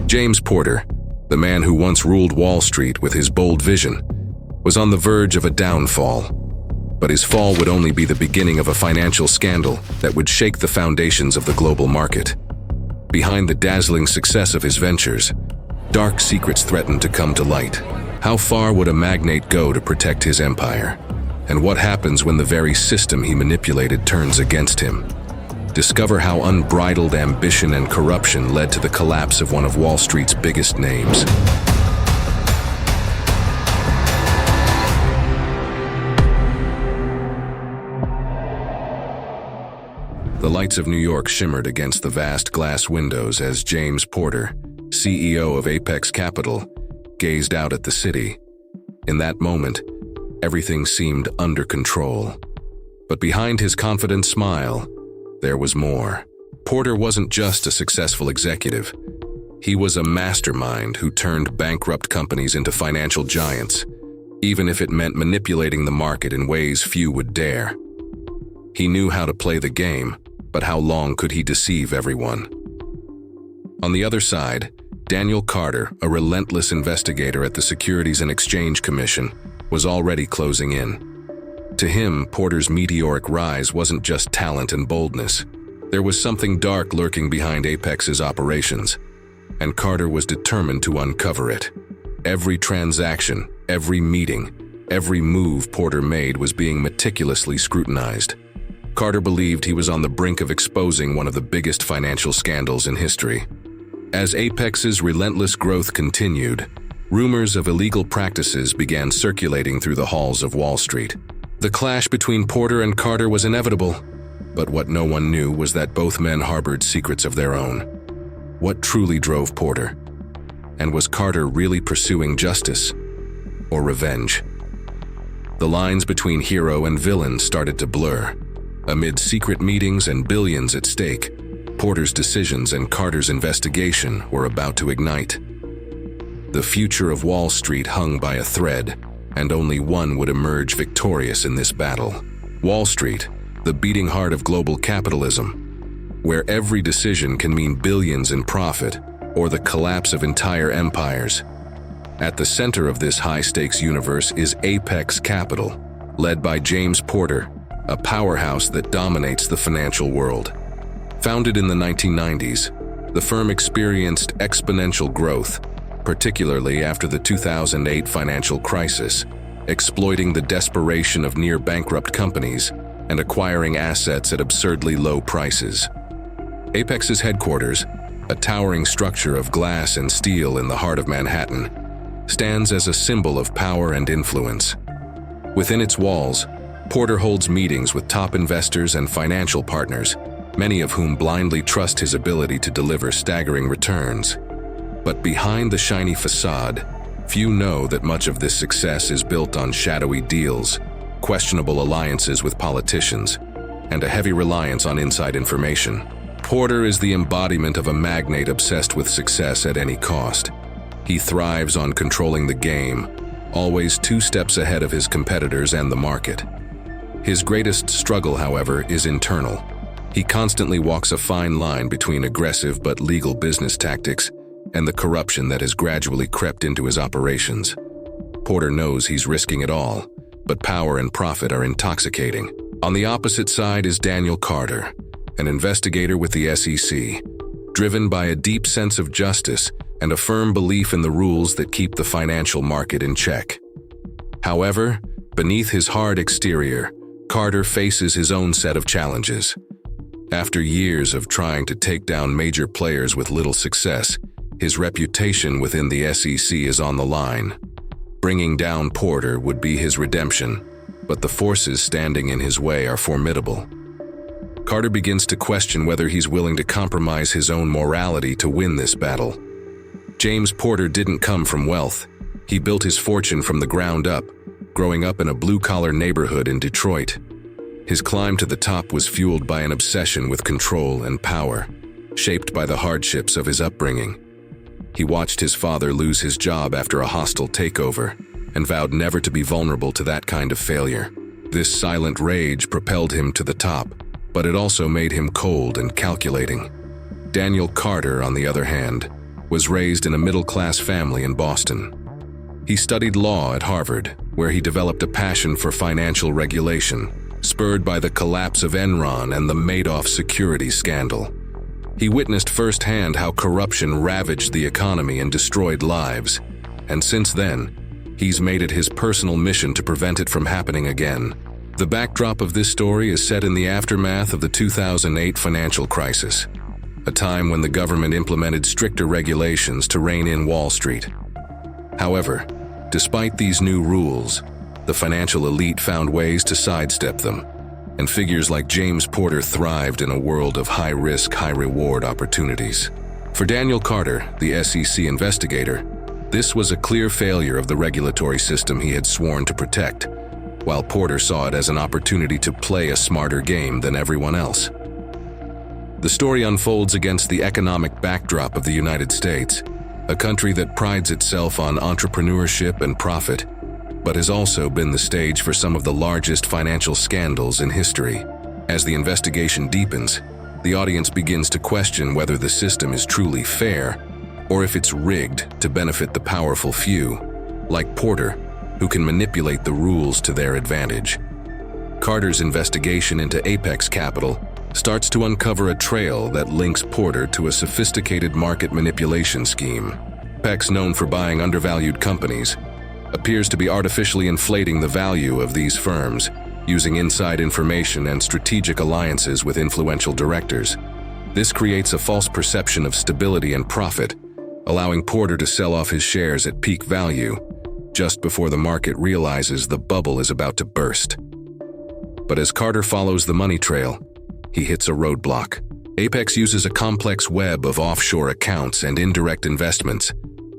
James Porter, the man who once ruled Wall Street with his bold vision, was on the verge of a downfall. But his fall would only be the beginning of a financial scandal that would shake the foundations of the global market. Behind the dazzling success of his ventures, dark secrets threatened to come to light. How far would a magnate go to protect his empire? And what happens when the very system he manipulated turns against him? Discover how unbridled ambition and corruption led to the collapse of one of Wall Street's biggest names. The lights of New York shimmered against the vast glass windows as James Porter, CEO of Apex Capital, gazed out at the city. In that moment, everything seemed under control. But behind his confident smile, there was more. Porter wasn't just a successful executive. He was a mastermind who turned bankrupt companies into financial giants, even if it meant manipulating the market in ways few would dare. He knew how to play the game, but how long could he deceive everyone? On the other side, Daniel Carter, a relentless investigator at the Securities and Exchange Commission, was already closing in. To him, Porter's meteoric rise wasn't just talent and boldness. There was something dark lurking behind Apex's operations, and Carter was determined to uncover it. Every transaction, every meeting, every move Porter made was being meticulously scrutinized. Carter believed he was on the brink of exposing one of the biggest financial scandals in history. As Apex's relentless growth continued, rumors of illegal practices began circulating through the halls of Wall Street. The clash between Porter and Carter was inevitable, but what no one knew was that both men harbored secrets of their own. What truly drove Porter? And was Carter really pursuing justice or revenge? The lines between hero and villain started to blur. Amid secret meetings and billions at stake, Porter's decisions and Carter's investigation were about to ignite. The future of Wall Street hung by a thread, and only one would emerge victorious in this battle. Wall Street, the beating heart of global capitalism, where every decision can mean billions in profit or the collapse of entire empires. At the center of this high-stakes universe is Apex Capital, led by James Porter, a powerhouse that dominates the financial world. Founded in the 1990s, the firm experienced exponential growth, particularly after the 2008 financial crisis, exploiting the desperation of near-bankrupt companies and acquiring assets at absurdly low prices. Apex's headquarters, a towering structure of glass and steel in the heart of Manhattan, stands as a symbol of power and influence. Within its walls, Porter holds meetings with top investors and financial partners, many of whom blindly trust his ability to deliver staggering returns. But behind the shiny facade, few know that much of this success is built on shadowy deals, questionable alliances with politicians, and a heavy reliance on inside information. Porter is the embodiment of a magnate obsessed with success at any cost. He thrives on controlling the game, always 2 steps ahead of his competitors and the market. His greatest struggle, however, is internal. He constantly walks a fine line between aggressive but legal business tactics and the corruption that has gradually crept into his operations. Porter knows he's risking it all, but power and profit are intoxicating. On the opposite side is Daniel Carter, an investigator with the SEC, driven by a deep sense of justice and a firm belief in the rules that keep the financial market in check. However, beneath his hard exterior, Carter faces his own set of challenges. After years of trying to take down major players with little success, his reputation within the SEC is on the line. Bringing down Porter would be his redemption, but the forces standing in his way are formidable. Carter begins to question whether he's willing to compromise his own morality to win this battle. James Porter didn't come from wealth. He built his fortune from the ground up, growing up in a blue-collar neighborhood in Detroit. His climb to the top was fueled by an obsession with control and power, shaped by the hardships of his upbringing. He watched his father lose his job after a hostile takeover and vowed never to be vulnerable to that kind of failure. This silent rage propelled him to the top, but it also made him cold and calculating. Daniel Carter, on the other hand, was raised in a middle-class family in Boston. He studied law at Harvard, where he developed a passion for financial regulation, spurred by the collapse of Enron and the Madoff securities scandal. He witnessed firsthand how corruption ravaged the economy and destroyed lives, and since then, he's made it his personal mission to prevent it from happening again. The backdrop of this story is set in the aftermath of the 2008 financial crisis, a time when the government implemented stricter regulations to rein in Wall Street. However, despite these new rules, the financial elite found ways to sidestep them, and figures like James Porter thrived in a world of high-risk, high-reward opportunities. For Daniel Carter, the SEC investigator, this was a clear failure of the regulatory system he had sworn to protect, while Porter saw it as an opportunity to play a smarter game than everyone else. The story unfolds against the economic backdrop of the United States, a country that prides itself on entrepreneurship and profit, but has also been the stage for some of the largest financial scandals in history. As the investigation deepens, the audience begins to question whether the system is truly fair, or if it's rigged to benefit the powerful few, like Porter, who can manipulate the rules to their advantage. Carter's investigation into Apex Capital starts to uncover a trail that links Porter to a sophisticated market manipulation scheme. Apex, known for buying undervalued companies, appears to be artificially inflating the value of these firms, using inside information and strategic alliances with influential directors. This creates a false perception of stability and profit, allowing Porter to sell off his shares at peak value, just before the market realizes the bubble is about to burst. But as Carter follows the money trail, he hits a roadblock. Apex uses a complex web of offshore accounts and indirect investments,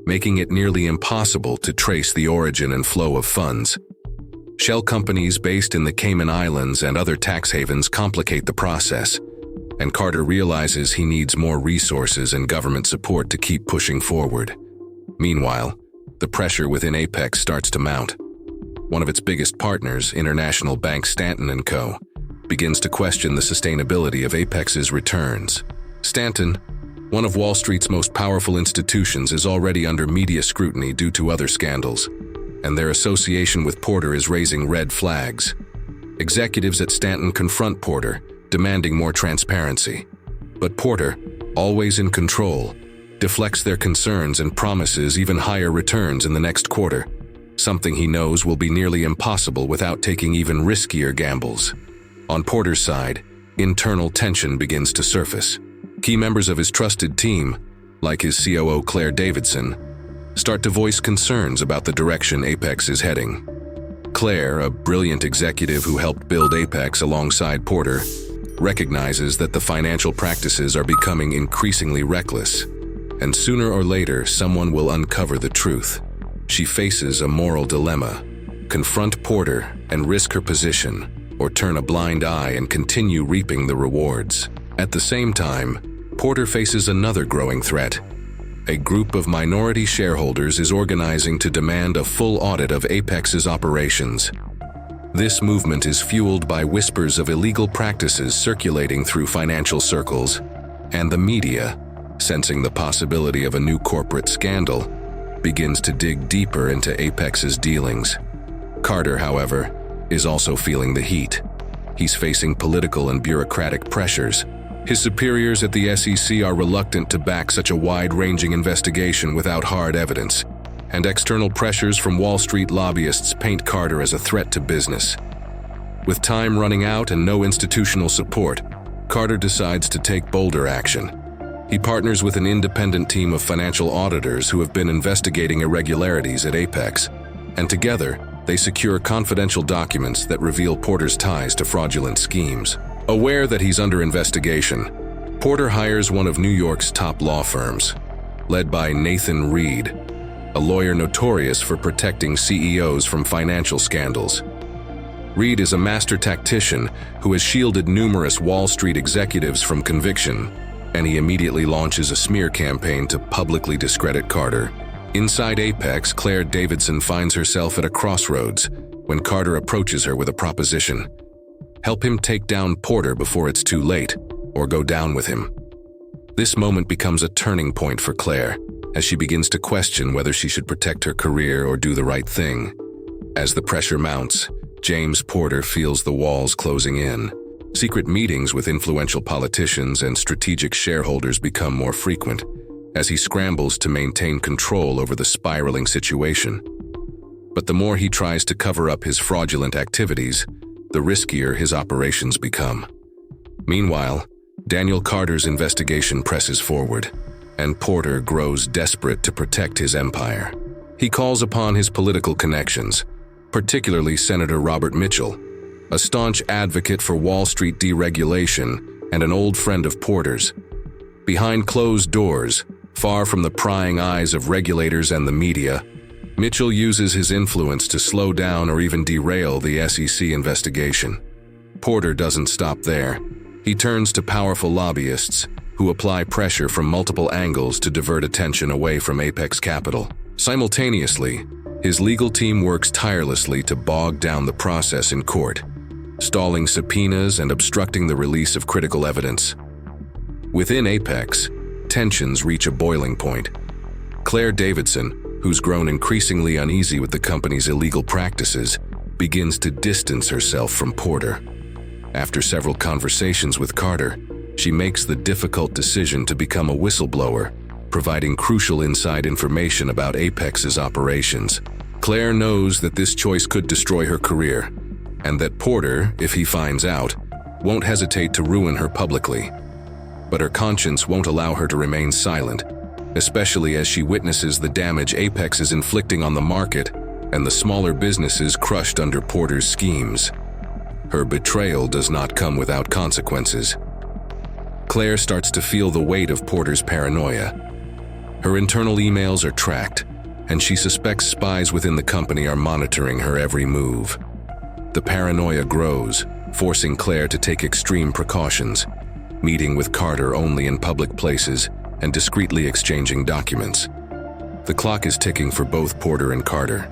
making it nearly impossible to trace the origin and flow of funds. Shell companies based in the Cayman Islands and other tax havens complicate the process, and Carter realizes he needs more resources and government support to keep pushing forward. Meanwhile, the pressure within Apex starts to mount. One of its biggest partners, international bank Stanton & Co., begins to question the sustainability of Apex's returns. Stanton, one of Wall Street's most powerful institutions, is already under media scrutiny due to other scandals, and their association with Porter is raising red flags. Executives at Stanton confront Porter, demanding more transparency. But Porter, always in control, deflects their concerns and promises even higher returns in the next quarter, something he knows will be nearly impossible without taking even riskier gambles. On Porter's side, internal tension begins to surface. Key members of his trusted team, like his COO Claire Davidson, start to voice concerns about the direction Apex is heading. Claire, a brilliant executive who helped build Apex alongside Porter, recognizes that the financial practices are becoming increasingly reckless, and sooner or later someone will uncover the truth. She faces a moral dilemma: confront Porter and risk her position, or turn a blind eye and continue reaping the rewards. At the same time, Porter faces another growing threat. A group of minority shareholders is organizing to demand a full audit of Apex's operations. This movement is fueled by whispers of illegal practices circulating through financial circles, and the media, sensing the possibility of a new corporate scandal, begins to dig deeper into Apex's dealings. Carter, however, is also feeling the heat. He's facing political and bureaucratic pressures. His superiors at the SEC are reluctant to back such a wide-ranging investigation without hard evidence, and external pressures from Wall Street lobbyists paint Carter as a threat to business. With time running out and no institutional support, Carter decides to take bolder action. He partners with an independent team of financial auditors who have been investigating irregularities at Apex, and together, they secure confidential documents that reveal Porter's ties to fraudulent schemes. Aware that he's under investigation, Porter hires one of New York's top law firms, led by Nathan Reed, a lawyer notorious for protecting CEOs from financial scandals. Reed is a master tactician who has shielded numerous Wall Street executives from conviction, and he immediately launches a smear campaign to publicly discredit Carter. Inside Apex, Claire Davidson finds herself at a crossroads when Carter approaches her with a proposition: help him take down Porter before it's too late, or go down with him. This moment becomes a turning point for Claire. as she begins to question whether she should protect her career or do the right thing. As the pressure mounts, James Porter feels the walls closing in. Secret meetings with influential politicians and strategic shareholders become more frequent, as he scrambles to maintain control over the spiraling situation. But the more he tries to cover up his fraudulent activities, the riskier his operations become. Meanwhile, Daniel Carter's investigation presses forward, and Porter grows desperate to protect his empire. He calls upon his political connections, particularly Senator Robert Mitchell, a staunch advocate for Wall Street deregulation and an old friend of Porter's. Behind closed doors, far from the prying eyes of regulators and the media, Mitchell uses his influence to slow down or even derail the SEC investigation. Porter doesn't stop there. He turns to powerful lobbyists who apply pressure from multiple angles to divert attention away from Apex Capital. Simultaneously, his legal team works tirelessly to bog down the process in court, stalling subpoenas and obstructing the release of critical evidence. Within Apex, tensions reach a boiling point. Claire Davidson, who's grown increasingly uneasy with the company's illegal practices, begins to distance herself from Porter. After several conversations with Carter, she makes the difficult decision to become a whistleblower, providing crucial inside information about Apex's operations. Claire knows that this choice could destroy her career, and that Porter, if he finds out, won't hesitate to ruin her publicly. But her conscience won't allow her to remain silent, especially as she witnesses the damage Apex is inflicting on the market and the smaller businesses crushed under Porter's schemes. Her betrayal does not come without consequences. Claire starts to feel the weight of Porter's paranoia. Her internal emails are tracked, and she suspects spies within the company are monitoring her every move. The paranoia grows, forcing Claire to take extreme precautions, meeting with Carter only in public places and discreetly exchanging documents. The clock is ticking for both Porter and Carter.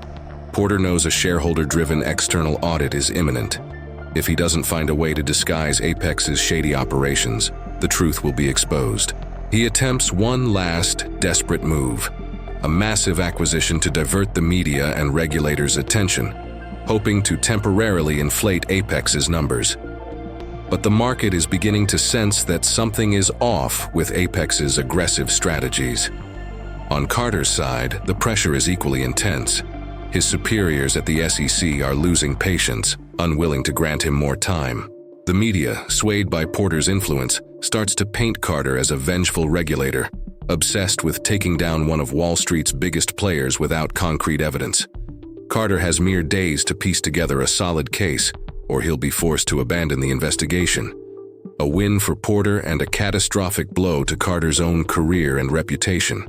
Porter knows a shareholder-driven external audit is imminent. If he doesn't find a way to disguise Apex's shady operations, the truth will be exposed. He attempts one last, desperate move, a massive acquisition to divert the media and regulators' attention, hoping to temporarily inflate Apex's numbers. But the market is beginning to sense that something is off with Apex's aggressive strategies. On Carter's side, the pressure is equally intense. His superiors at the SEC are losing patience, unwilling to grant him more time. The media, swayed by Porter's influence, starts to paint Carter as a vengeful regulator, obsessed with taking down one of Wall Street's biggest players without concrete evidence. Carter has mere days to piece together a solid case, or he'll be forced to abandon the investigation. A win for Porter and a catastrophic blow to Carter's own career and reputation.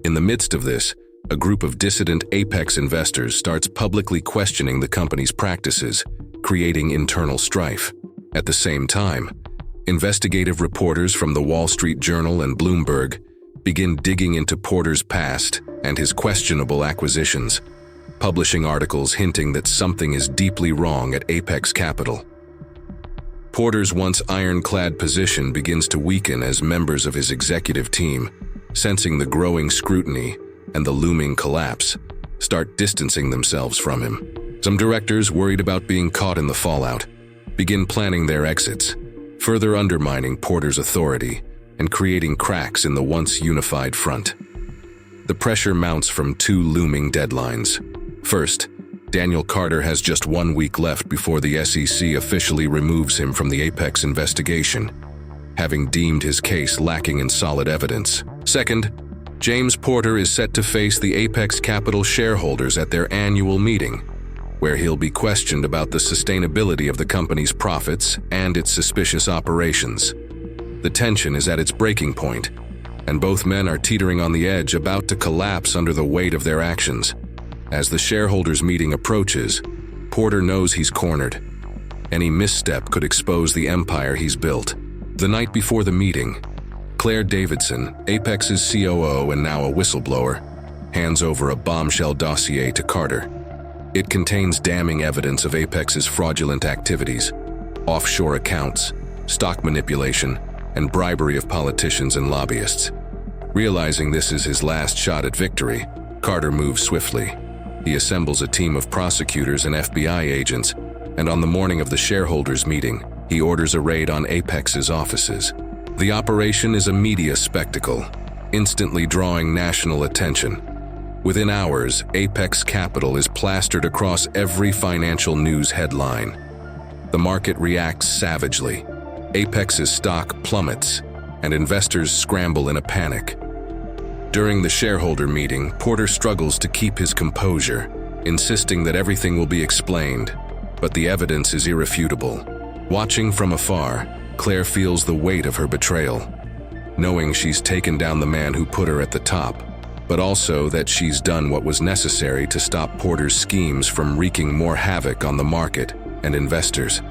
In the midst of this, a group of dissident Apex investors starts publicly questioning the company's practices, creating internal strife. At the same time, investigative reporters from the Wall Street Journal and Bloomberg begin digging into Porter's past and his questionable acquisitions, publishing articles hinting that something is deeply wrong at Apex Capital. Porter's once ironclad position begins to weaken as members of his executive team, sensing the growing scrutiny and the looming collapse, start distancing themselves from him. Some directors, worried about being caught in the fallout, begin planning their exits, further undermining Porter's authority and creating cracks in the once unified front. The pressure mounts from two looming deadlines. First, Daniel Carter has just 1 week left before the SEC officially removes him from the Apex investigation, having deemed his case lacking in solid evidence. Second, James Porter is set to face the Apex Capital shareholders at their annual meeting, where he'll be questioned about the sustainability of the company's profits and its suspicious operations. The tension is at its breaking point, and both men are teetering on the edge, about to collapse under the weight of their actions. As the shareholders' meeting approaches, Porter knows he's cornered. Any misstep could expose the empire he's built. The night before the meeting, Claire Davidson, Apex's COO and now a whistleblower, hands over a bombshell dossier to Carter. It contains damning evidence of Apex's fraudulent activities, offshore accounts, stock manipulation, and bribery of politicians and lobbyists. Realizing this is his last shot at victory, Carter moves swiftly. He assembles a team of prosecutors and FBI agents, and on the morning of the shareholders' meeting, he orders a raid on Apex's offices. The operation is a media spectacle, instantly drawing national attention. Within hours, Apex Capital is plastered across every financial news headline. The market reacts savagely. Apex's stock plummets, and investors scramble in a panic. During the shareholder meeting, Porter struggles to keep his composure, insisting that everything will be explained, but the evidence is irrefutable. Watching from afar, Claire feels the weight of her betrayal, knowing she's taken down the man who put her at the top, but also that she's done what was necessary to stop Porter's schemes from wreaking more havoc on the market and investors.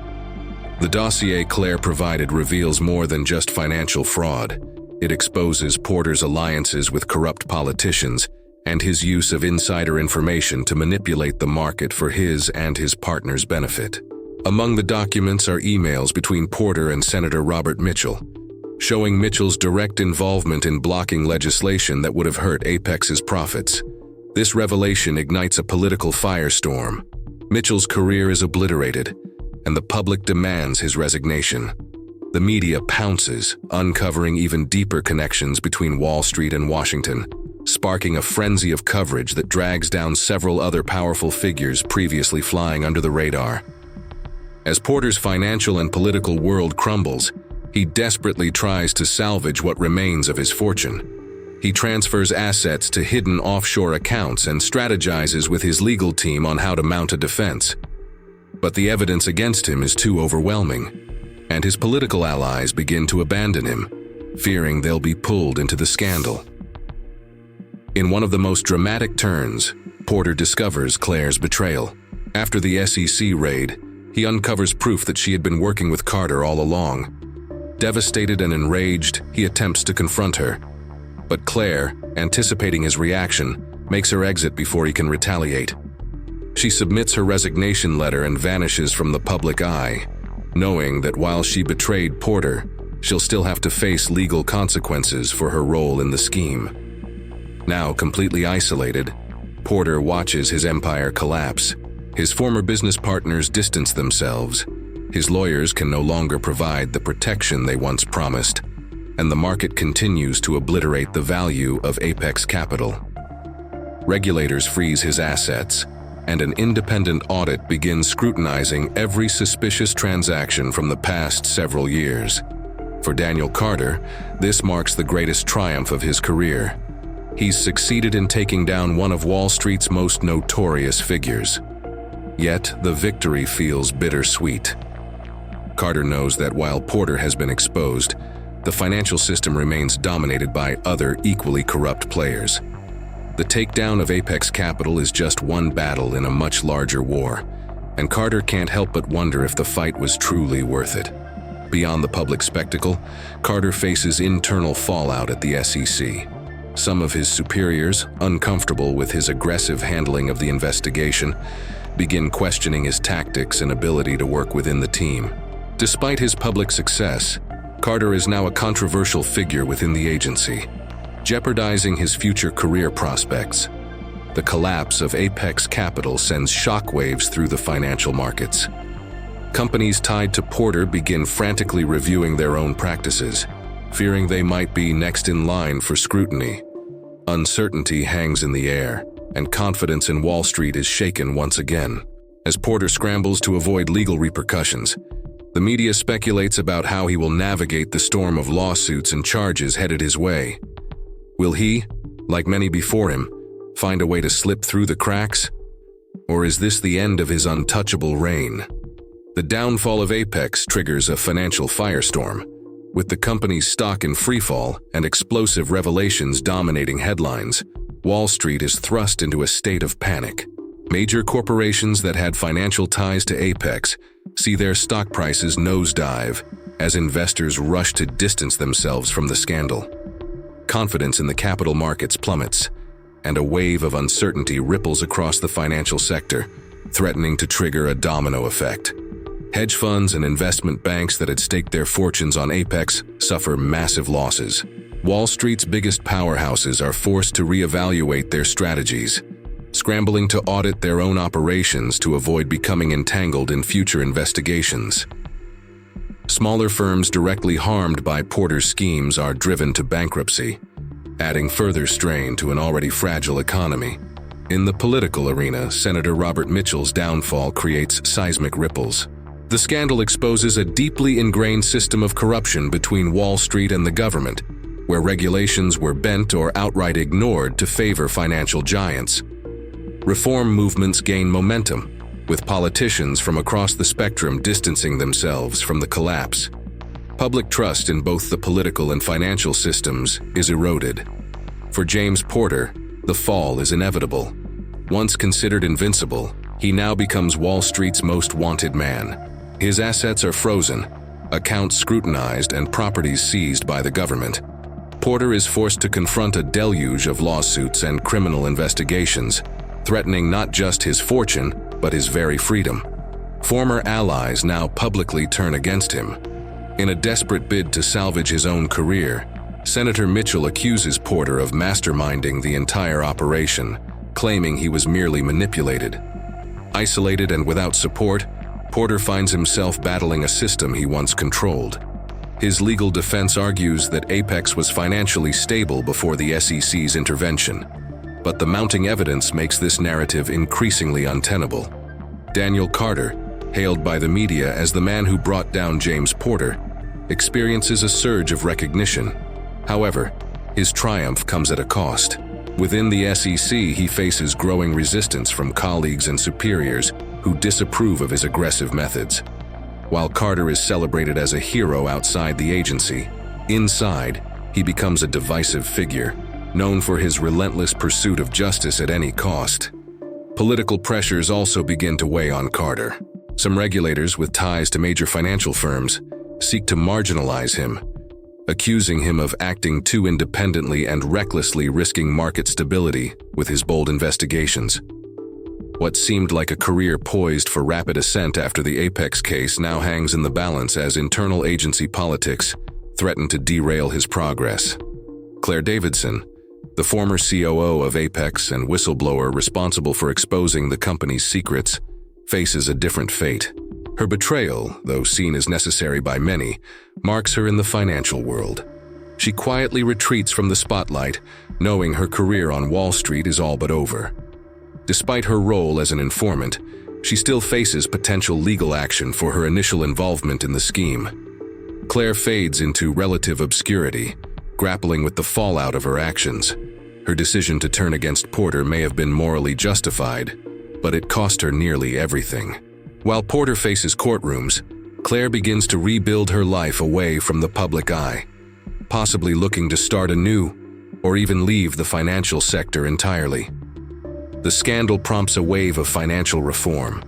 The dossier Claire provided reveals more than just financial fraud. It exposes Porter's alliances with corrupt politicians and his use of insider information to manipulate the market for his and his partner's benefit. Among the documents are emails between Porter and Senator Robert Mitchell, showing Mitchell's direct involvement in blocking legislation that would have hurt Apex's profits. This revelation ignites a political firestorm. Mitchell's career is obliterated, and the public demands his resignation. The media pounces, uncovering even deeper connections between Wall Street and Washington, sparking a frenzy of coverage that drags down several other powerful figures previously flying under the radar. As Porter's financial and political world crumbles, he desperately tries to salvage what remains of his fortune. He transfers assets to hidden offshore accounts and strategizes with his legal team on how to mount a defense. But the evidence against him is too overwhelming, and his political allies begin to abandon him, fearing they'll be pulled into the scandal. In one of the most dramatic turns, Porter discovers Claire's betrayal. After the SEC raid, he uncovers proof that she had been working with Carter all along. Devastated and enraged, he attempts to confront her. But Claire, anticipating his reaction, makes her exit before he can retaliate. She submits her resignation letter and vanishes from the public eye, knowing that while she betrayed Porter, she'll still have to face legal consequences for her role in the scheme. Now completely isolated, Porter watches his empire collapse. His former business partners distance themselves. His lawyers can no longer provide the protection they once promised, and the market continues to obliterate the value of Apex Capital. Regulators freeze his assets, and an independent audit begins scrutinizing every suspicious transaction from the past several years. For Daniel Carter, this marks the greatest triumph of his career. He's succeeded in taking down one of Wall Street's most notorious figures. Yet, the victory feels bittersweet. Carter knows that while Porter has been exposed, the financial system remains dominated by other equally corrupt players. The takedown of Apex Capital is just one battle in a much larger war, and Carter can't help but wonder if the fight was truly worth it. Beyond the public spectacle, Carter faces internal fallout at the SEC. Some of his superiors, uncomfortable with his aggressive handling of the investigation, begin questioning his tactics and ability to work within the team. Despite his public success, Carter is now a controversial figure within the agency, jeopardizing his future career prospects. The collapse of Apex Capital sends shockwaves through the financial markets. Companies tied to Porter begin frantically reviewing their own practices, fearing they might be next in line for scrutiny. Uncertainty hangs in the air, and confidence in Wall Street is shaken once again. As Porter scrambles to avoid legal repercussions, the media speculates about how he will navigate the storm of lawsuits and charges headed his way. Will he, like many before him, find a way to slip through the cracks? Or is this the end of his untouchable reign? The downfall of Apex triggers a financial firestorm, with the company's stock in freefall and explosive revelations dominating headlines. Wall Street is thrust into a state of panic. Major corporations that had financial ties to Apex see their stock prices nosedive as investors rush to distance themselves from the scandal. Confidence in the capital markets plummets, and a wave of uncertainty ripples across the financial sector, threatening to trigger a domino effect. Hedge funds and investment banks that had staked their fortunes on Apex suffer massive losses. Wall Street's biggest powerhouses are forced to reevaluate their strategies, scrambling to audit their own operations to avoid becoming entangled in future investigations. Smaller firms directly harmed by Porter's schemes are driven to bankruptcy, adding further strain to an already fragile economy. In the political arena, Senator Robert Mitchell's downfall creates seismic ripples. The scandal exposes a deeply ingrained system of corruption between Wall Street and the government, where regulations were bent or outright ignored to favor financial giants. Reform movements gain momentum, with politicians from across the spectrum distancing themselves from the collapse. Public trust in both the political and financial systems is eroded. For James Porter, the fall is inevitable. Once considered invincible, he now becomes Wall Street's most wanted man. His assets are frozen, accounts scrutinized, and properties seized by the government. Porter is forced to confront a deluge of lawsuits and criminal investigations, threatening not just his fortune, but his very freedom. Former allies now publicly turn against him. In a desperate bid to salvage his own career, Senator Mitchell accuses Porter of masterminding the entire operation, claiming he was merely manipulated. Isolated and without support, Porter finds himself battling a system he once controlled. His legal defense argues that Apex was financially stable before the SEC's intervention, but the mounting evidence makes this narrative increasingly untenable. Daniel Carter, hailed by the media as the man who brought down James Porter, experiences a surge of recognition. However, his triumph comes at a cost. Within the SEC, he faces growing resistance from colleagues and superiors who disapprove of his aggressive methods. While Carter is celebrated as a hero outside the agency, inside, he becomes a divisive figure, known for his relentless pursuit of justice at any cost. Political pressures also begin to weigh on Carter. Some regulators with ties to major financial firms seek to marginalize him, accusing him of acting too independently and recklessly risking market stability with his bold investigations. What seemed like a career poised for rapid ascent after the Apex case now hangs in the balance as internal agency politics threaten to derail his progress. Claire Davidson, the former COO of Apex and whistleblower responsible for exposing the company's secrets, faces a different fate. Her betrayal, though seen as necessary by many, marks her in the financial world. She quietly retreats from the spotlight, knowing her career on Wall Street is all but over. Despite her role as an informant, she still faces potential legal action for her initial involvement in the scheme. Claire fades into relative obscurity, grappling with the fallout of her actions. Her decision to turn against Porter may have been morally justified, but it cost her nearly everything. While Porter faces courtrooms, Claire begins to rebuild her life away from the public eye, possibly looking to start anew or even leave the financial sector entirely. The scandal prompts a wave of financial reform.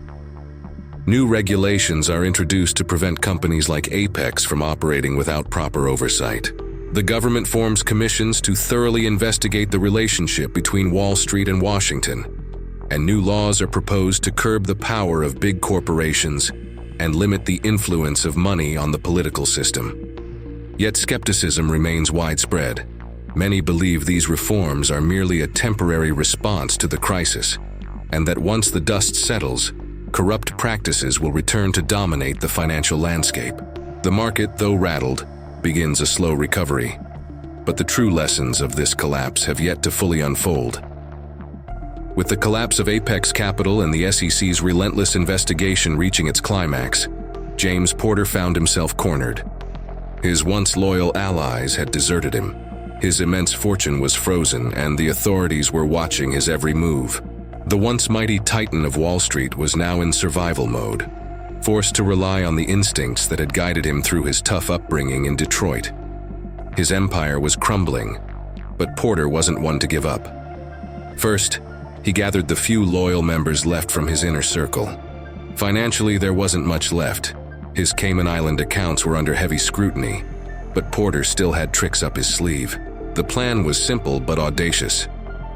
New regulations are introduced to prevent companies like Apex from operating without proper oversight. The government forms commissions to thoroughly investigate the relationship between Wall Street and Washington, and new laws are proposed to curb the power of big corporations and limit the influence of money on the political system. Yet skepticism remains widespread. Many believe these reforms are merely a temporary response to the crisis, and that once the dust settles, corrupt practices will return to dominate the financial landscape. The market, though rattled, begins a slow recovery, but the true lessons of this collapse have yet to fully unfold. With the collapse of Apex Capital and the SEC's relentless investigation reaching its climax, James Porter found himself cornered. His once loyal allies had deserted him. His immense fortune was frozen, and the authorities were watching his every move. The once mighty titan of Wall Street was now in survival mode, forced to rely on the instincts that had guided him through his tough upbringing in Detroit. His empire was crumbling, but Porter wasn't one to give up. First, he gathered the few loyal members left from his inner circle. Financially, there wasn't much left. His Cayman Island accounts were under heavy scrutiny, but Porter still had tricks up his sleeve. The plan was simple but audacious.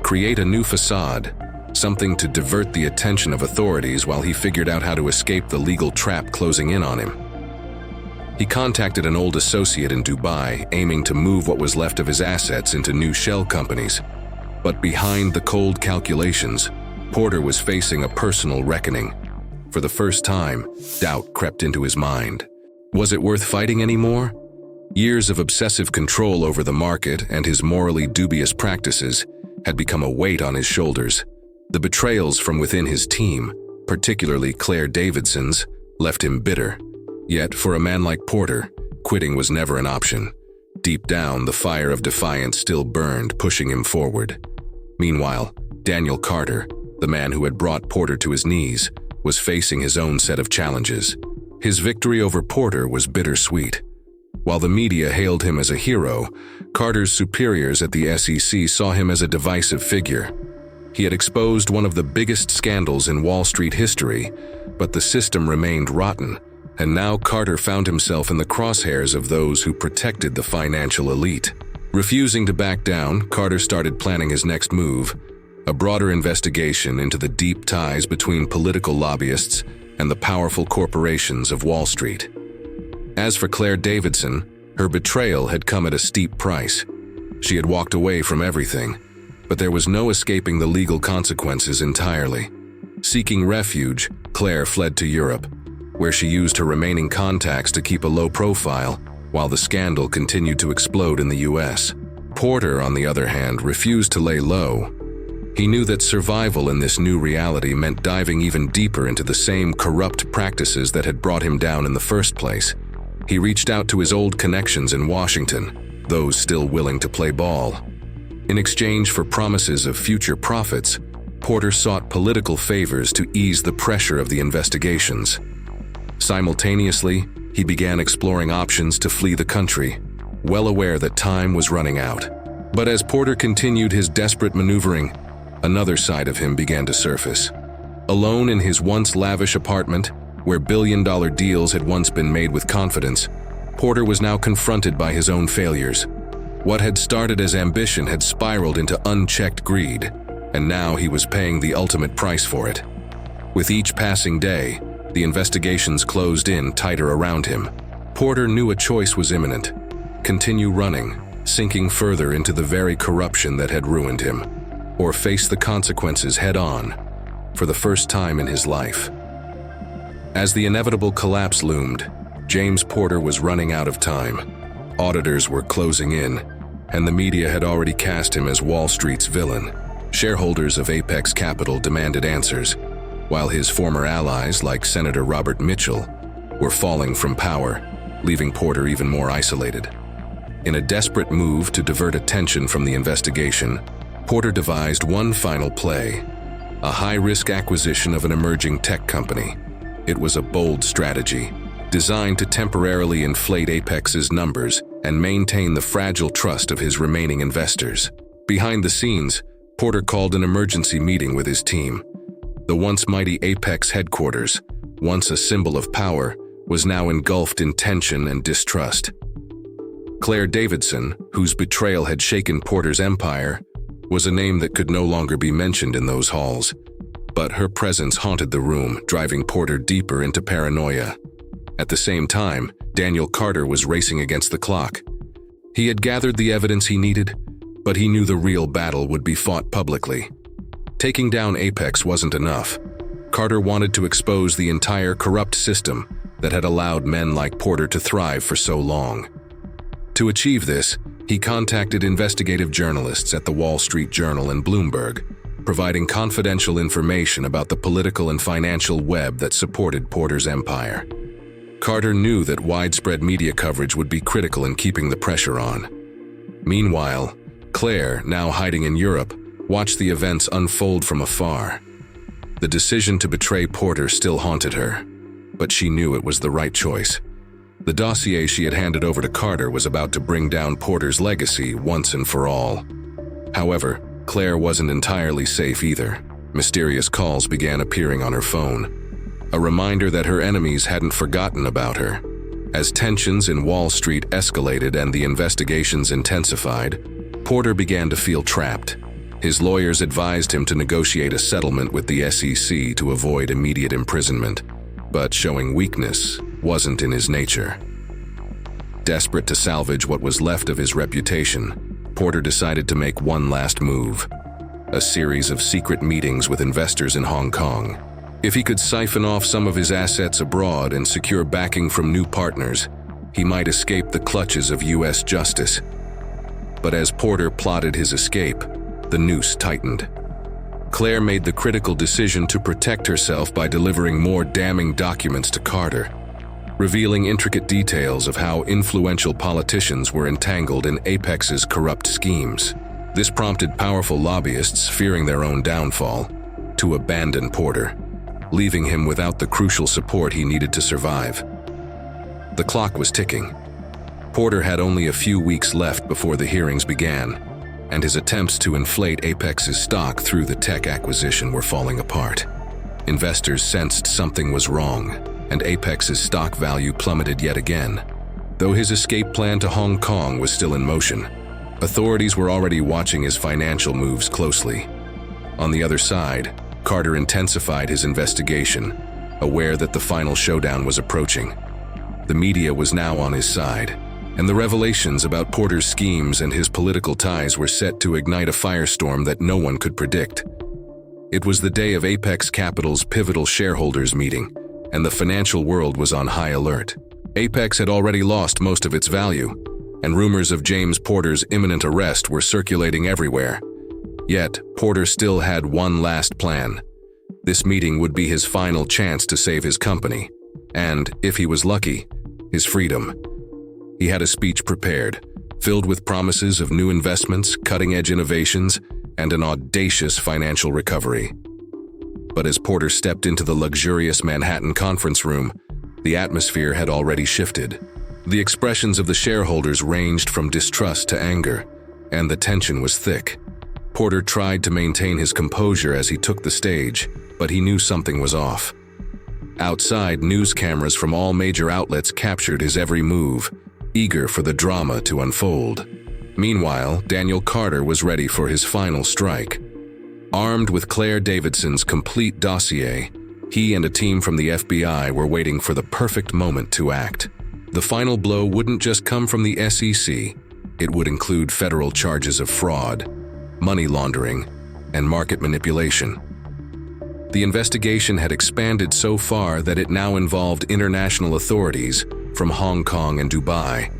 Create a new facade, something to divert the attention of authorities while he figured out how to escape the legal trap closing in on him. He contacted an old associate in Dubai, aiming to move what was left of his assets into new shell companies. But behind the cold calculations, Porter was facing a personal reckoning. For the first time, doubt crept into his mind. Was it worth fighting anymore? Years of obsessive control over the market and his morally dubious practices had become a weight on his shoulders. The betrayals from within his team, particularly Claire Davidson's, left him bitter. Yet, for a man like Porter, quitting was never an option. Deep down, the fire of defiance still burned, pushing him forward. Meanwhile, Daniel Carter, the man who had brought Porter to his knees, was facing his own set of challenges. His victory over Porter was bittersweet. While the media hailed him as a hero, Carter's superiors at the SEC saw him as a divisive figure. He had exposed one of the biggest scandals in Wall Street history, but the system remained rotten, and now Carter found himself in the crosshairs of those who protected the financial elite. Refusing to back down, Carter started planning his next move, a broader investigation into the deep ties between political lobbyists and the powerful corporations of Wall Street. As for Claire Davidson, her betrayal had come at a steep price. She had walked away from everything, but there was no escaping the legal consequences entirely. Seeking refuge, Claire fled to Europe, where she used her remaining contacts to keep a low profile while the scandal continued to explode in the US. Porter, on the other hand, refused to lay low. He knew that survival in this new reality meant diving even deeper into the same corrupt practices that had brought him down in the first place. He reached out to his old connections in Washington, those still willing to play ball. In exchange for promises of future profits, Porter sought political favors to ease the pressure of the investigations. Simultaneously, he began exploring options to flee the country, well aware that time was running out. But as Porter continued his desperate maneuvering, another side of him began to surface. Alone in his once lavish apartment, where billion-dollar deals had once been made with confidence, Porter was now confronted by his own failures. What had started as ambition had spiraled into unchecked greed, and now he was paying the ultimate price for it. With each passing day, the investigations closed in tighter around him. Porter knew a choice was imminent: continue running, sinking further into the very corruption that had ruined him, or face the consequences head-on, for the first time in his life. As the inevitable collapse loomed, James Porter was running out of time. Auditors were closing in, and the media had already cast him as Wall Street's villain. Shareholders of Apex Capital demanded answers, while his former allies, like Senator Robert Mitchell, were falling from power, leaving Porter even more isolated. In a desperate move to divert attention from the investigation, Porter devised one final play: a high-risk acquisition of an emerging tech company. It was a bold strategy, designed to temporarily inflate Apex's numbers and maintain the fragile trust of his remaining investors. Behind the scenes, Porter called an emergency meeting with his team. The once mighty Apex headquarters, once a symbol of power, was now engulfed in tension and distrust. Claire Davidson, whose betrayal had shaken Porter's empire, was a name that could no longer be mentioned in those halls. But her presence haunted the room, driving Porter deeper into paranoia. At the same time, Daniel Carter was racing against the clock. He had gathered the evidence he needed, but he knew the real battle would be fought publicly. Taking down Apex wasn't enough. Carter wanted to expose the entire corrupt system that had allowed men like Porter to thrive for so long. To achieve this, he contacted investigative journalists at the Wall Street Journal and Bloomberg, providing confidential information about the political and financial web that supported Porter's empire. Carter knew that widespread media coverage would be critical in keeping the pressure on. Meanwhile, Claire, now hiding in Europe, watched the events unfold from afar. The decision to betray Porter still haunted her, but she knew it was the right choice. The dossier she had handed over to Carter was about to bring down Porter's legacy once and for all. However, Claire wasn't entirely safe either. Mysterious calls began appearing on her phone, a reminder that her enemies hadn't forgotten about her. As tensions in Wall Street escalated and the investigations intensified, Porter began to feel trapped. His lawyers advised him to negotiate a settlement with the SEC to avoid immediate imprisonment, but showing weakness wasn't in his nature. Desperate to salvage what was left of his reputation, Porter decided to make one last move: a series of secret meetings with investors in Hong Kong. If he could siphon off some of his assets abroad and secure backing from new partners, he might escape the clutches of U.S. justice. But as Porter plotted his escape, the noose tightened. Claire made the critical decision to protect herself by delivering more damning documents to Carter, revealing intricate details of how influential politicians were entangled in Apex's corrupt schemes. This prompted powerful lobbyists, fearing their own downfall, to abandon Porter, leaving him without the crucial support he needed to survive. The clock was ticking. Porter had only a few weeks left before the hearings began, and his attempts to inflate Apex's stock through the tech acquisition were falling apart. Investors sensed something was wrong, and Apex's stock value plummeted yet again. Though his escape plan to Hong Kong was still in motion, authorities were already watching his financial moves closely. On the other side, Carter intensified his investigation, aware that the final showdown was approaching. The media was now on his side, and the revelations about Porter's schemes and his political ties were set to ignite a firestorm that no one could predict. It was the day of Apex Capital's pivotal shareholders meeting, and the financial world was on high alert. Apex had already lost most of its value, and rumors of James Porter's imminent arrest were circulating everywhere. Yet, Porter still had one last plan. This meeting would be his final chance to save his company, and, if he was lucky, his freedom. He had a speech prepared, filled with promises of new investments, cutting-edge innovations, and an audacious financial recovery. But as Porter stepped into the luxurious Manhattan conference room, the atmosphere had already shifted. The expressions of the shareholders ranged from distrust to anger, and the tension was thick. Porter tried to maintain his composure as he took the stage, but he knew something was off. Outside, news cameras from all major outlets captured his every move, eager for the drama to unfold. Meanwhile, Daniel Carter was ready for his final strike. Armed with Claire Davidson's complete dossier, he and a team from the FBI were waiting for the perfect moment to act. The final blow wouldn't just come from the SEC, it would include federal charges of fraud, money laundering, and market manipulation. The investigation had expanded so far that it now involved international authorities from Hong Kong and Dubai,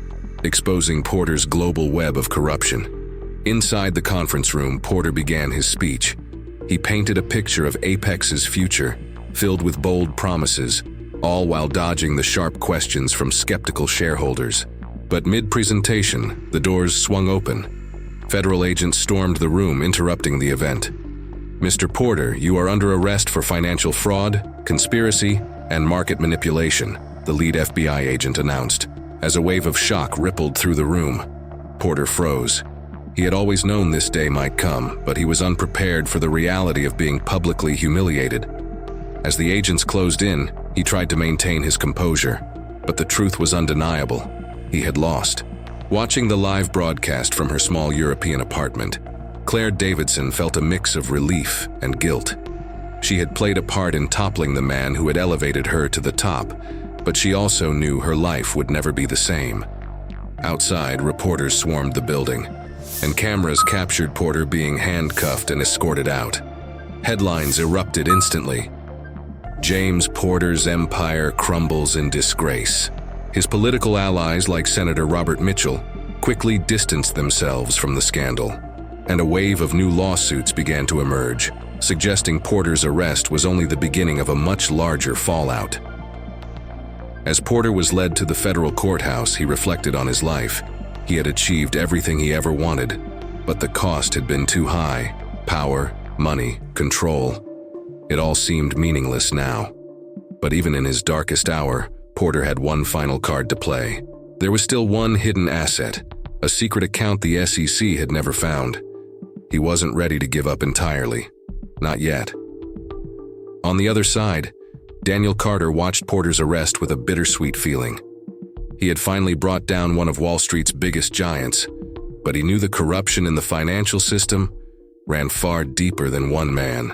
exposing Porter's global web of corruption. Inside the conference room, Porter began his speech. He painted a picture of Apex's future, filled with bold promises, all while dodging the sharp questions from skeptical shareholders. But mid-presentation, the doors swung open. Federal agents stormed the room, interrupting the event. "Mr. Porter, you are under arrest for financial fraud, conspiracy, and market manipulation," the lead FBI agent announced. As a wave of shock rippled through the room, Porter froze. He had always known this day might come, but he was unprepared for the reality of being publicly humiliated. As the agents closed in, he tried to maintain his composure, but the truth was undeniable. He had lost. Watching the live broadcast from her small European apartment, Claire Davidson felt a mix of relief and guilt. She had played a part in toppling the man who had elevated her to the top, but she also knew her life would never be the same. Outside, reporters swarmed the building, and cameras captured Porter being handcuffed and escorted out. Headlines erupted instantly. "James Porter's empire crumbles in disgrace." His political allies, like Senator Robert Mitchell, quickly distanced themselves from the scandal, and a wave of new lawsuits began to emerge, suggesting Porter's arrest was only the beginning of a much larger fallout. As Porter was led to the federal courthouse, he reflected on his life. He had achieved everything he ever wanted, but the cost had been too high. Power, money, control. It all seemed meaningless now. But even in his darkest hour, Porter had one final card to play. There was still one hidden asset, a secret account the SEC had never found. He wasn't ready to give up entirely. Not yet. On the other side, Daniel Carter watched Porter's arrest with a bittersweet feeling. He had finally brought down one of Wall Street's biggest giants, but he knew the corruption in the financial system ran far deeper than one man.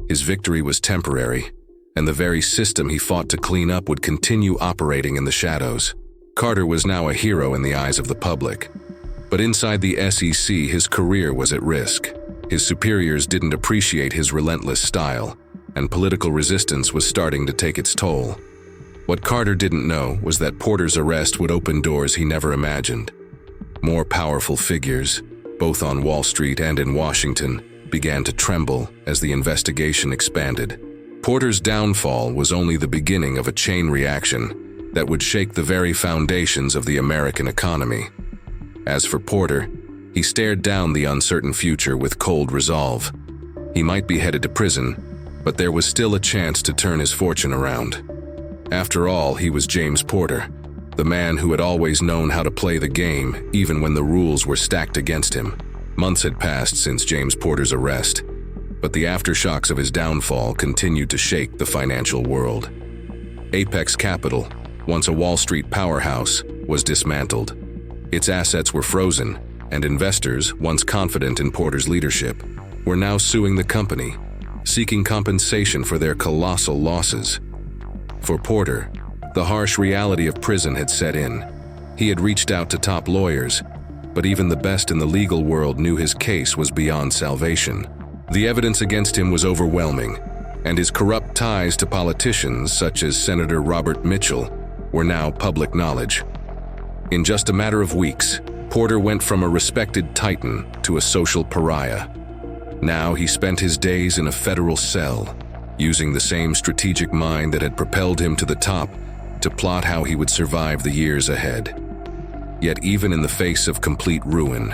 His victory was temporary, and the very system he fought to clean up would continue operating in the shadows. Carter was now a hero in the eyes of the public. But inside the SEC, his career was at risk. His superiors didn't appreciate his relentless style, and political resistance was starting to take its toll. What Carter didn't know was that Porter's arrest would open doors he never imagined. More powerful figures, both on Wall Street and in Washington, began to tremble as the investigation expanded. Porter's downfall was only the beginning of a chain reaction that would shake the very foundations of the American economy. As for Porter, he stared down the uncertain future with cold resolve. He might be headed to prison, but there was still a chance to turn his fortune around. After all, he was James Porter, the man who had always known how to play the game, even when the rules were stacked against him. Months had passed since James Porter's arrest, but the aftershocks of his downfall continued to shake the financial world. Apex Capital, once a Wall Street powerhouse, was dismantled. Its assets were frozen, and investors, once confident in Porter's leadership, were now suing the company, seeking compensation for their colossal losses. For Porter, the harsh reality of prison had set in. He had reached out to top lawyers, but even the best in the legal world knew his case was beyond salvation. The evidence against him was overwhelming, and his corrupt ties to politicians such as Senator Robert Mitchell were now public knowledge. In just a matter of weeks, Porter went from a respected titan to a social pariah. Now he spent his days in a federal cell, using the same strategic mind that had propelled him to the top to plot how he would survive the years ahead. Yet even in the face of complete ruin,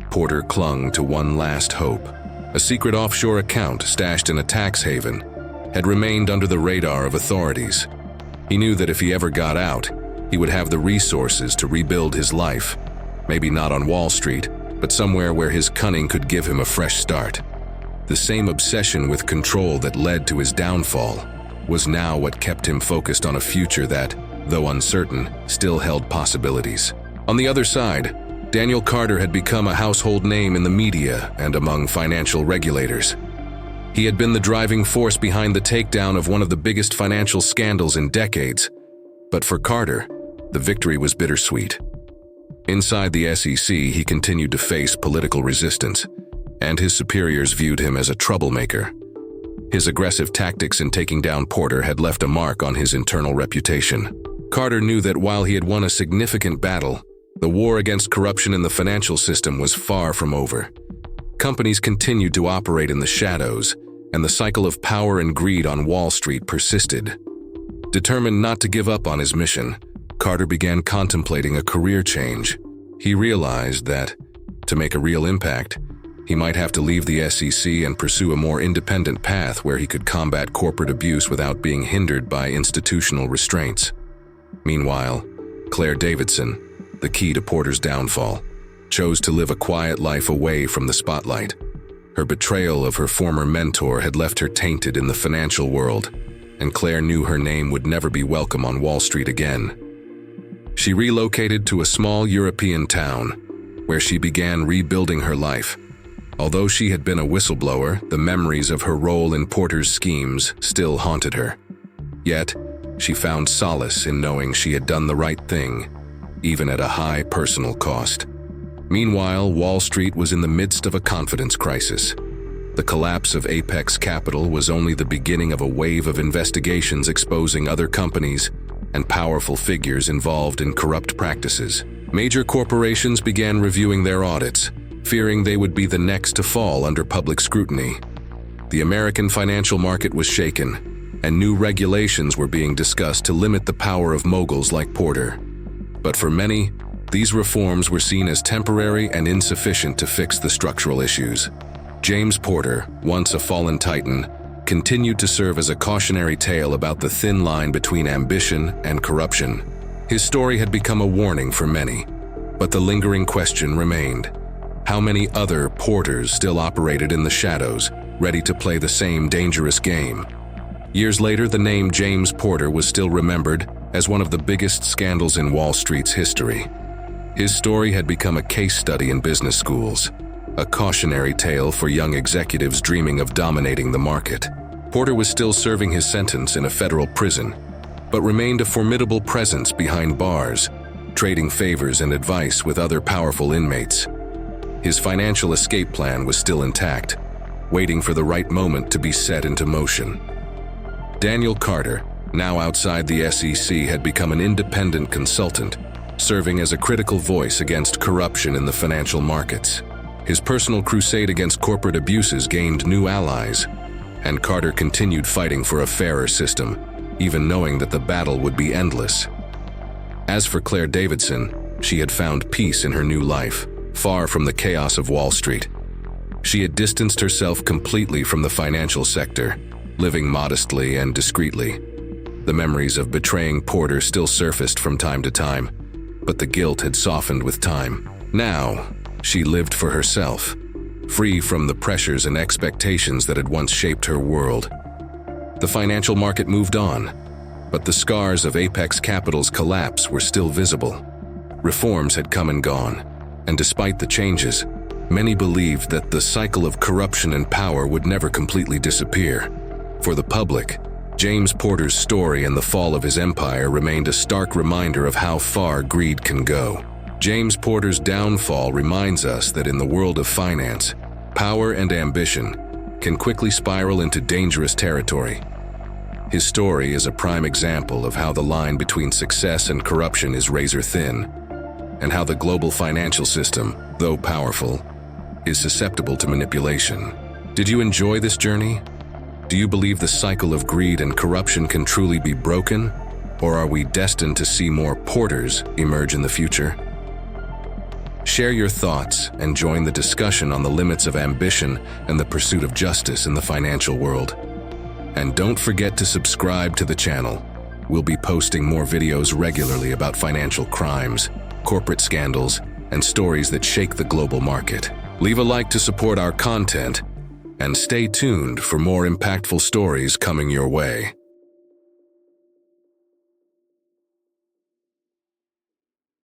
Porter clung to one last hope. A secret offshore account stashed in a tax haven had remained under the radar of authorities. He knew that if he ever got out, he would have the resources to rebuild his life, maybe not on Wall Street, but somewhere where his cunning could give him a fresh start. The same obsession with control that led to his downfall was now what kept him focused on a future that, though uncertain, still held possibilities. On the other side, Daniel Carter had become a household name in the media and among financial regulators. He had been the driving force behind the takedown of one of the biggest financial scandals in decades. But for Carter, the victory was bittersweet. Inside the SEC, he continued to face political resistance, and his superiors viewed him as a troublemaker. His aggressive tactics in taking down Porter had left a mark on his internal reputation. Carter knew that while he had won a significant battle, the war against corruption in the financial system was far from over. Companies continued to operate in the shadows, and the cycle of power and greed on Wall Street persisted. Determined not to give up on his mission, Carter began contemplating a career change. He realized that, to make a real impact, he might have to leave the SEC and pursue a more independent path where he could combat corporate abuse without being hindered by institutional restraints. Meanwhile, Claire Davidson, the key to Porter's downfall, chose to live a quiet life away from the spotlight. Her betrayal of her former mentor had left her tainted in the financial world, and Claire knew her name would never be welcome on Wall Street again. She relocated to a small European town, where she began rebuilding her life. Although she had been a whistleblower, the memories of her role in Porter's schemes still haunted her. Yet, she found solace in knowing she had done the right thing, even at a high personal cost. Meanwhile, Wall Street was in the midst of a confidence crisis. The collapse of Apex Capital was only the beginning of a wave of investigations exposing other companies and powerful figures involved in corrupt practices. Major corporations began reviewing their audits, fearing they would be the next to fall under public scrutiny. The American financial market was shaken, and new regulations were being discussed to limit the power of moguls like Porter. But for many, these reforms were seen as temporary and insufficient to fix the structural issues. James Porter, once a fallen titan, continued to serve as a cautionary tale about the thin line between ambition and corruption. His story had become a warning for many, but the lingering question remained. How many other Porters still operated in the shadows, ready to play the same dangerous game? Years later, the name James Porter was still remembered as one of the biggest scandals in Wall Street's history. His story had become a case study in business schools, a cautionary tale for young executives dreaming of dominating the market. Porter was still serving his sentence in a federal prison, but remained a formidable presence behind bars, trading favors and advice with other powerful inmates. His financial escape plan was still intact, waiting for the right moment to be set into motion. Daniel Carter, now outside the SEC, had become an independent consultant, serving as a critical voice against corruption in the financial markets. His personal crusade against corporate abuses gained new allies, and Carter continued fighting for a fairer system, even knowing that the battle would be endless. As for Claire Davidson, she had found peace in her new life, far from the chaos of Wall Street. She had distanced herself completely from the financial sector, living modestly and discreetly. The memories of betraying Porter still surfaced from time to time, but the guilt had softened with time. Now, she lived for herself, free from the pressures and expectations that had once shaped her world. The financial market moved on, but the scars of Apex Capital's collapse were still visible. Reforms had come and gone, and despite the changes, many believed that the cycle of corruption and power would never completely disappear. For the public, James Porter's story and the fall of his empire remained a stark reminder of how far greed can go. James Porter's downfall reminds us that in the world of finance, power and ambition can quickly spiral into dangerous territory. His story is a prime example of how the line between success and corruption is razor thin, and how the global financial system, though powerful, is susceptible to manipulation. Did you enjoy this journey? Do you believe the cycle of greed and corruption can truly be broken? Or are we destined to see more Porters emerge in the future? Share your thoughts and join the discussion on the limits of ambition and the pursuit of justice in the financial world. And don't forget to subscribe to the channel. We'll be posting more videos regularly about financial crimes, corporate scandals, and stories that shake the global market. Leave a like to support our content, and stay tuned for more impactful stories coming your way.